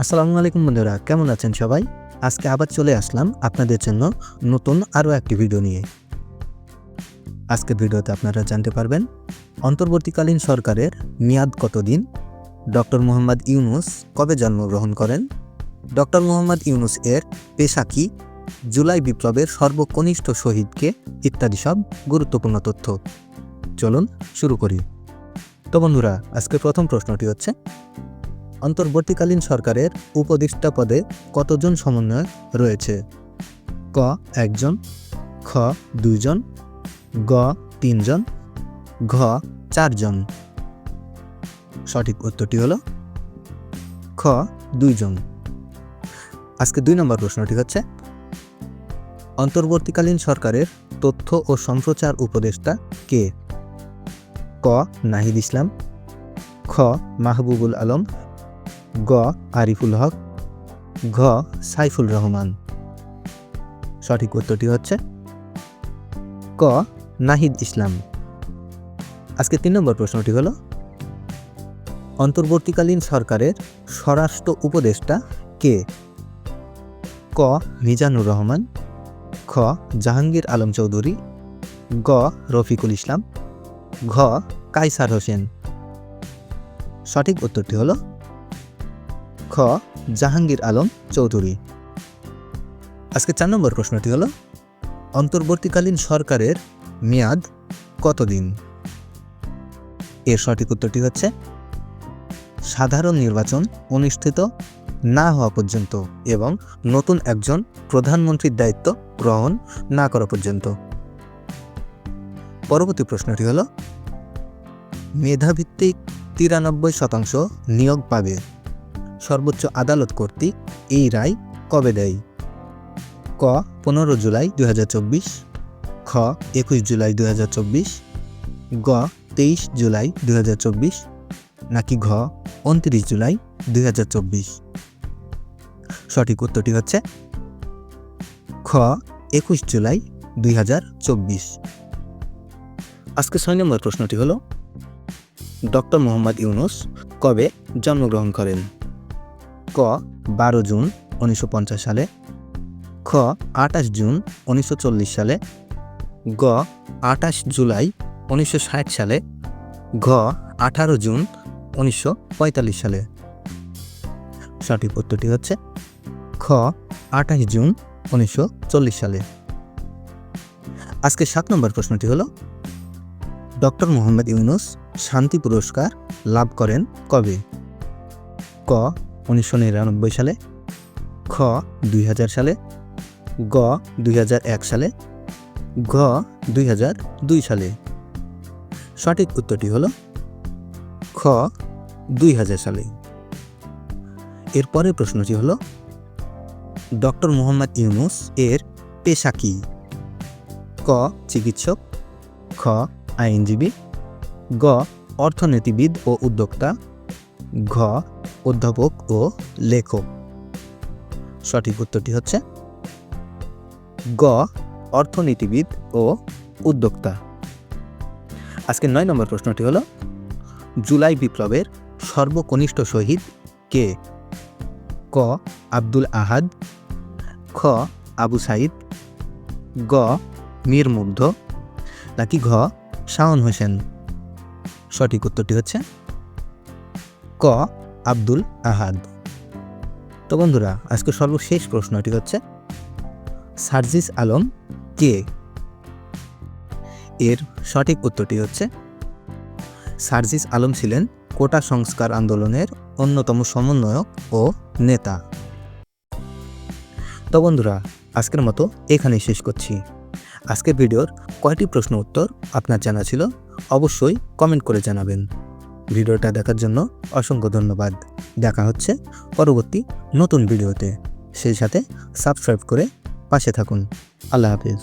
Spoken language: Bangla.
আসসালামু আলাইকুম বন্ধুরা, কেমন আছেন সবাই? আজকে আবার চলে আসলাম আপনাদের জন্য নতুন আরও একটি ভিডিও নিয়ে। আজকের ভিডিওতে আপনারা জানতে পারবেন অন্তর্বর্তীকালীন সরকারের মেয়াদ কতদিন, ডক্টর মোহাম্মদ ইউনূস কবে জন্মগ্রহণ করেন, ডক্টর মোহাম্মদ ইউনূস এর পেশা কী, জুলাই বিপ্লবের সর্বকনিষ্ঠ শহীদকে ইত্যাদি সব গুরুত্বপূর্ণ তথ্য। চলুন শুরু করি। তো বন্ধুরা, আজকের প্রথম প্রশ্নটি হচ্ছে, অন্তর্বর্তীকালীন সরকারের উপদেষ্টা পদে কতজন সমন্বয়ক রয়েছে? ক ১ জন, খ ২ জন, গ ৩ জন, ঘ ৪ জন। সঠিক উত্তরটি হলো খ ২ জন। আজকে ২ নম্বর প্রশ্নটি হচ্ছে, অন্তর্বর্তীকালীন সরকারের তথ্য ও সম্প্রচার উপদেষ্টা কে? ক নাহিদ ইসলাম, খ মাহবুবুল আলম, গ আরিফুল হক, ঘ সাইফুল রহমান। সঠিক উত্তরটি হচ্ছে ক নাহিদ ইসলাম। আজকে ৩ নম্বর প্রশ্নটি হলো, অন্তর্বর্তীকালীন সরকারের স্বরাষ্ট্র উপদেষ্টা কে? ক মিজানুর রহমান, খ জাহাঙ্গীর আলম চৌধুরী, গ রফিকুল ইসলাম, ঘ কায়সার হোসেন। সঠিক উত্তরটি হলো খ জাহাঙ্গীর আলম চৌধুরী। আজকে ৪ নম্বর প্রশ্নটি হলো, অন্তর্বর্তীকালীন সরকারের মেয়াদ কতদিন? এর সঠিক উত্তরটি হচ্ছে, সাধারণ নির্বাচন অনুষ্ঠিত না হওয়া পর্যন্ত এবং নতুন একজন প্রধানমন্ত্রীর দায়িত্ব গ্রহণ না করা পর্যন্ত। পরবর্তী প্রশ্নটি হলো, মেধাভিত্তিক ৯৩% নিয়োগ পাবে সর্বোচ্চ আদালত কর্তৃক এই রায় কবে দেয়? ক ১৫ জুলাই ২০২৪, খ ২১ জুলাই ২০২৪, গ ২৩ জুলাই ২০২৪, নাকি ঘ ২৯ জুলাই ২০২৪। সঠিক উত্তরটি হচ্ছে খ ২১ জুলাই ২০২৪। আজকে ৬ নম্বর প্রশ্নটি হলো, ডক্টর মোহাম্মদ ইউনূস কবে জন্মগ্রহণ করেন? ক ১২ জুন ১৯৫০ সালে, খ ২৮ জুন ১৯৪০ সালে, গ ২৮ জুলাই ১৯৬০ সালে, ঘ ১৮ জুন ১৯৪৫ সালে। সঠিক উত্তরটি হচ্ছে খ ২৮ জুন ১৯৪০ সালে। আজকে ৭ নম্বর প্রশ্নটি হলো, ডক্টর মোহাম্মদ ইউনূস শান্তি পুরস্কার লাভ করেন কবে? ক ১৯৯৯ সালে, খ ২০০০ সালে, গ ২০০১ সালে, ঘ ২০০২ সালে। সঠিক উত্তরটি হলো খ ২০০০ সালে। এরপরের প্রশ্নটি হলো, ডক্টর মোহাম্মদ ইউনূস এর পেশা কী? ক চিকিৎসক, খ আইনজীবী, গ অর্থনীতিবিদ ও উদ্যোক্তা, ঘ অধ্যাপক ও লেখক। সঠিক উত্তরটি হচ্ছে গ অর্থনীতিবিদ ও উদ্যোক্তা। আজকে ৯ নম্বর প্রশ্নটি হলো, জুলাই বিপ্লবের সর্বকনিষ্ঠ শহীদ কে? ক আব্দুল আহাদ, খ আবু সাইদ, গ মীর মুগ্ধ, নাকি ঘ শাওন হোসেন। সঠিক উত্তরটি হচ্ছে ক আব্দুল আহাদ। তো বন্ধুরা, আজকে সর্বশেষ প্রশ্নটি হচ্ছে, সার্জিস আলম কে? এর সঠিক উত্তরটি হচ্ছে, সার্জিস আলম ছিলেন কোটা সংস্কার আন্দোলনের অন্যতম সমন্বয়ক ও নেতা। তো বন্ধুরা, আজকের মতো এখানেই শেষ করছি। আজকের ভিডিওর কয়টি প্রশ্ন উত্তর আপনার জানা ছিল অবশ্যই কমেন্ট করে জানাবেন। ভিডিওটা দেখার জন্য অসংখ্য ধন্যবাদ। দেখা হচ্ছে পরবর্তী নতুন ভিডিওতে। সেই সাথে সাবস্ক্রাইব করে পাশে থাকুন। আল্লাহ হাফেজ।